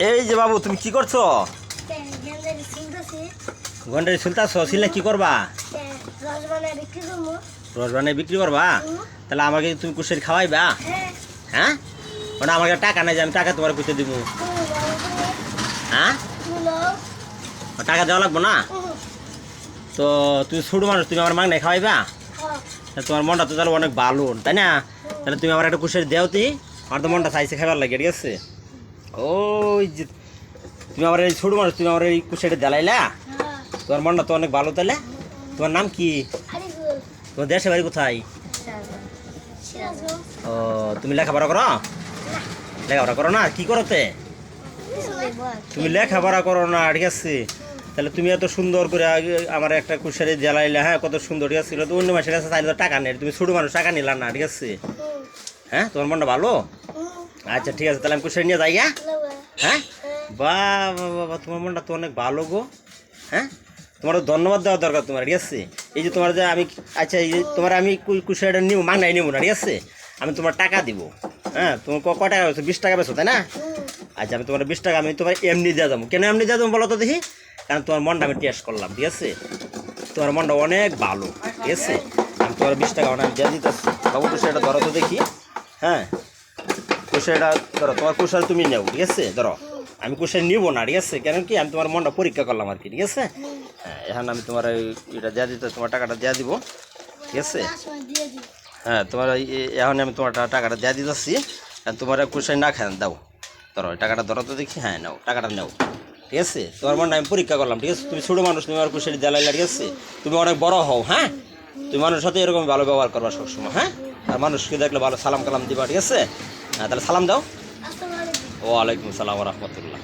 এই যে বাবু, তুমি কি করছো? গন্ডারি শুনতাছো? ছিলে কি করবা? রস বানাই বিক্রি করবা? তাহলে আমাকে তুমি কুশারি খাওয়াইবা? হ্যাঁ, ওটা আমাকে টাকা নাই যে আমি টাকা তোমার কুচে দিব। হ্যাঁ, টাকা দেওয়া লাগবো না তো? তুমি ছোট মানুষ, তুমি আমার মাংনাই খাওয়াইবা? তোমার মনটা তো তাহলে অনেক ভালো, তাই না? তাহলে তুমি আমার একটা কুশারি দেও তি, আমার তো মনটা চাইছে খাবার লাগে, ঠিক আছে? ওই যে তুমি আমার এই ছোট মানুষ, তুমি আমার এই কুশারি দেলাইলা, তোমার মনটা তো অনেক ভালো। তাহলে তোমার নাম কি? তোমার দেশে বাড়ি কোথায়? ও, তুমি লেখাপড়া করো? লেখাপড়া করো না? কি করোতে? তুমি লেখাপড়া করো না, ঠিক আছে? তাহলে তুমি এত সুন্দর করে আমার একটা কুশারি জ্বালাইলে, হ্যাঁ, কত সুন্দর, ঠিক আছে? তো অন্য মাসের কাছে চাইলে তো টাকা নেই, তুমি ছোট মানুষ, টাকা নিলা না, ঠিক আছে? হ্যাঁ, তোমার মনটা ভালো। আচ্ছা ঠিক আছে, তাহলে আমি কুশারি নিয়ে যাই। হ্যাঁ, বাবা বাবা, তোমার মনটা তো অনেক ভালো গো। হ্যাঁ, তোমার ধন্যবাদ দেওয়া দরকার তোমার, ঠিক আছে? এই যে তোমার যে আমি, আচ্ছা এই যে তোমার আমি কুশারিটা নিব, মাংনাই নিব না, ঠিক আছে? আমি তোমার টাকা দিব। হ্যাঁ, তোমার কয় টাকা বেছো? 20 টাকা বেছো, তাই না? আচ্ছা, আমি তোমার 20 টাকা আমি তোমার এমনি দিয়ে যাবো। কেন এমনি দিয়ে যাবো বলো তো দেখি? কারণ তোমার মনটা আমি টেস্ট করলাম, ঠিক আছে? তোমার মনটা অনেক ভালো, ঠিক আছে? আমি তোমার 20 টাকা আমি দিয়ে দিতেছি। বাবু কুশারিটা ধরো তো দেখি। হ্যাঁ, কুশারিটা ধরো, তোমার কুশারি তুমি নেও, ঠিক আছে? ধরো, আমি কুশারি নিব না, ঠিক আছে? কেন কি, আমি তোমার মনটা পরীক্ষা করলাম আর কি, ঠিক আছে? হ্যাঁ, এখন আমি তোমার এটা দিয়ে দিতে, তোমার টাকাটা দিয়ে দিব, ঠিক আছে? হ্যাঁ, তোমার এখন আমি তোমার টাকাটা দিয়ে দিতেছি। তোমার কুশারি না খান দাও, ধরো টাকাটা ধরো তো দেখি। হ্যাঁ, নাও, টাকাটা নাও, ঠিক আছে? তোমার মনটা আমি পরীক্ষা করলাম, ঠিক আছে? তুমি ছোটো মানুষ, তুমি আমার কুশারি জ্বালাইলা, ঠিক আছে? তুমি অনেক বড় হও। হ্যাঁ, তুমি মানুষের সাথে এরকম ভালো ব্যবহার করবা সবসময়। হ্যাঁ, আর মানুষকে দেখলে ভালো সালাম কালাম দিবা, ঠিক আছে? হ্যাঁ, তাহলে সালাম দাও। ওয়ালাইকুম সালাম রহমতুল্লাহ।